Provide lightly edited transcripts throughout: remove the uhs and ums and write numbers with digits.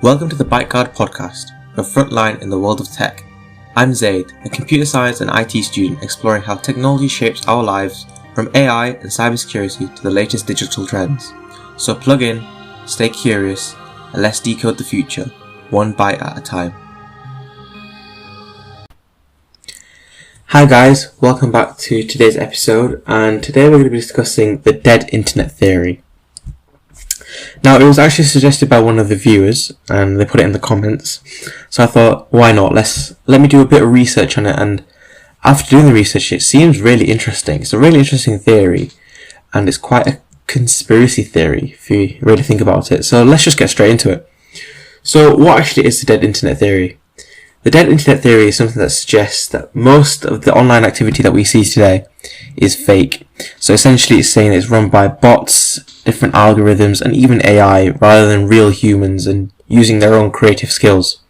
Welcome to the ByteGuard podcast, a frontline in the world of tech. I'm Zaid, a computer science and IT student exploring how technology shapes our lives, from AI and cybersecurity to the latest digital trends. So plug in, stay curious, and let's decode the future, one byte at a time. Hi guys, welcome back to today's episode, and today we're going to be discussing the dead internet theory. Now, it was actually suggested by one of the viewers, and they put it in the comments, so I thought, why not? Let me do a bit of research on it, and after doing the research, it seems really interesting. It's a really interesting theory, and it's quite a conspiracy theory, if you really think about it. So let's just get straight into it. So what actually is the dead internet theory? The dead internet theory is something that suggests that most of the online activity that we see today is fake. So essentially it's saying it's run by bots, different algorithms, and even AI rather than real humans and using their own creative skills.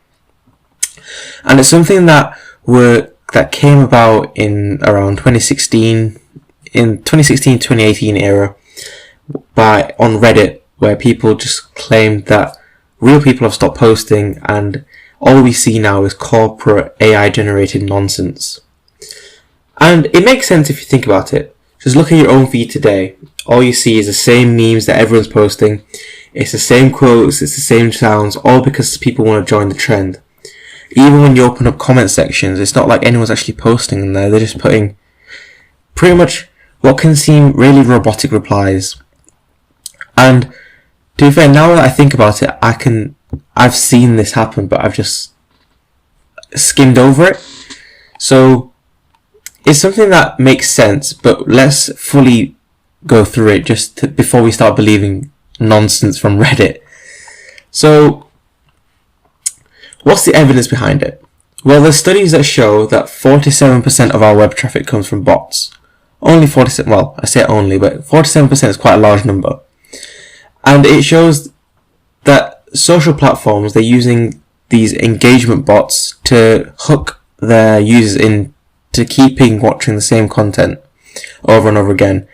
And it's something that came about in around 2016, in 2016-2018 era on Reddit, where people just claimed that real people have stopped posting and all we see now is corporate AI generated nonsense. And it makes sense if you think about it. Just look at your own feed today. All you see is the same memes that everyone's posting. It's the same quotes, it's the same sounds, all because people want to join the trend. Even when you open up comment sections, it's not like anyone's actually posting in there. They're just putting pretty much what can seem really robotic replies. And to be fair, now that I think about it, I've seen this happen, but I've just skimmed over it. So it's something that makes sense, but let's fully go through it before we start believing nonsense from Reddit. So what's the evidence behind it? Well, there's studies that show that 47% of our web traffic comes from bots. Only 47%, well, I say only, but 47% is quite a large number. And it shows that social platforms, they're using these engagement bots to hook their users into keeping watching the same content over and over again,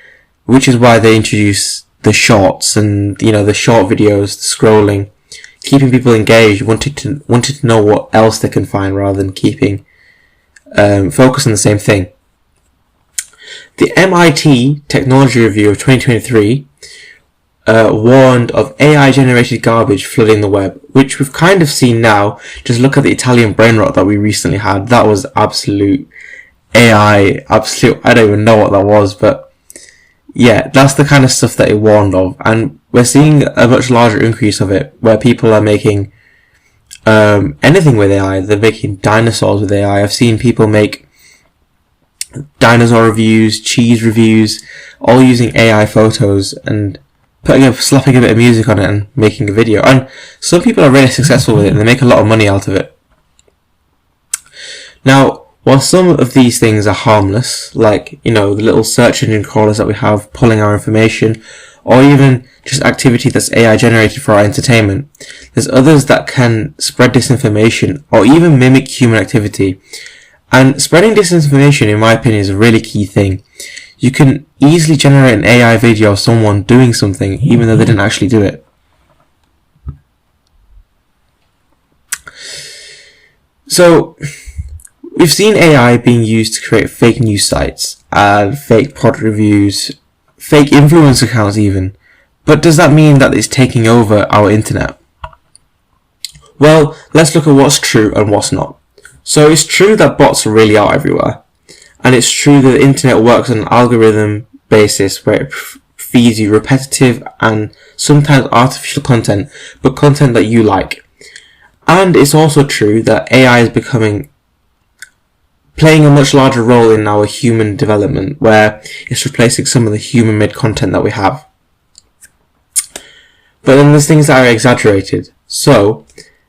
which is why they introduce the shorts and, the short videos, the scrolling, keeping people engaged, wanting to know what else they can find rather than keeping focused on the same thing. The MIT Technology Review of 2023 warned of AI-generated garbage flooding the web, which we've kind of seen now. Just look at the Italian brain rot that we recently had. That was absolute AI, I don't even know what that was, but yeah, that's the kind of stuff that it warned of. And we're seeing a much larger increase of it, where people are making anything with AI. They're making dinosaurs with AI. I've seen people make dinosaur reviews, cheese reviews, all using AI photos and slapping a bit of music on it and making a video. And some people are really successful with it and they make a lot of money out of it. Now, while some of these things are harmless, like, the little search engine crawlers that we have pulling our information, or even just activity that's AI generated for our entertainment, there's others that can spread disinformation or even mimic human activity. And spreading disinformation, in my opinion, is a really key thing. You can easily generate an AI video of someone doing something even though they didn't actually do it. So, we've seen AI being used to create fake news sites, and fake product reviews, fake influencer accounts even. But does that mean that it's taking over our internet? Well, let's look at what's true and what's not. So it's true that bots really are everywhere. And it's true that the internet works on an algorithm basis where it feeds you repetitive and sometimes artificial content, but content that you like. And it's also true that AI is playing a much larger role in our human development, where it's replacing some of the human-made content that we have. But then there's things that are exaggerated. So,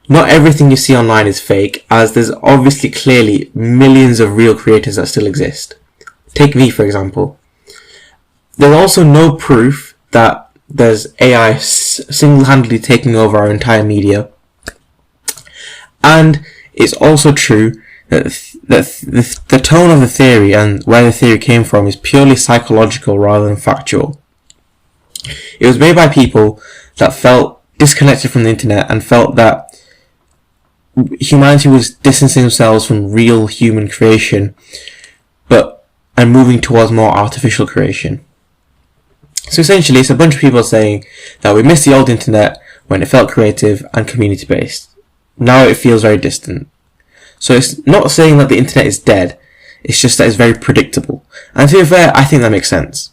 not everything you see online is fake, as there's obviously clearly millions of real creators that still exist. Take me, for example. There's also no proof that there's AI single-handedly taking over our entire media. And it's also true that the tone of the theory and where the theory came from is purely psychological rather than factual. It was made by people that felt disconnected from the internet and felt that humanity was distancing themselves from real human creation, and moving towards more artificial creation. So essentially, it's a bunch of people saying that we missed the old internet when it felt creative and community-based. Now it feels very distant. So it's not saying that the internet is dead, it's just that it's very predictable. And to be fair, I think that makes sense.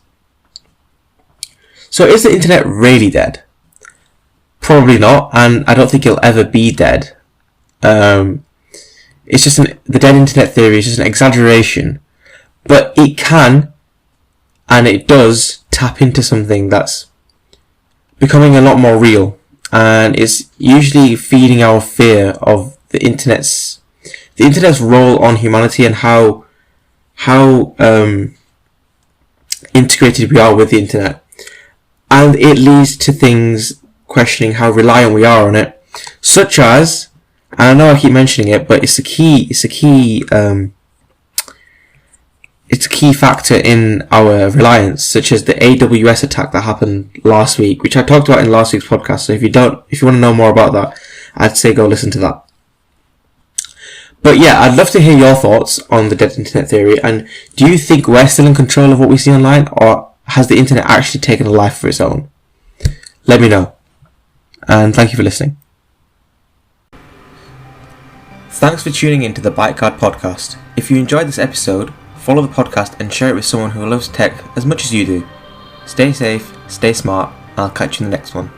So is the internet really dead? Probably not, and I don't think it'll ever be dead. It's just the dead internet theory is just an exaggeration, but it can, and it does, tap into something that's becoming a lot more real, and it's usually feeding our fear of the internet's role on humanity and how integrated we are with the internet, and it leads to things questioning how reliant we are on it, such as, and I know I keep mentioning it, but it's a key factor in our reliance, such as the AWS attack that happened last week, which I talked about in last week's podcast. So if you want to know more about that, I'd say go listen to that. But yeah, I'd love to hear your thoughts on the dead internet theory, and do you think we're still in control of what we see online, or has the internet actually taken a life of its own? Let me know. And thank you for listening. Thanks for tuning in to the ByteGuard podcast. If you enjoyed this episode, follow the podcast and share it with someone who loves tech as much as you do. Stay safe, stay smart, and I'll catch you in the next one.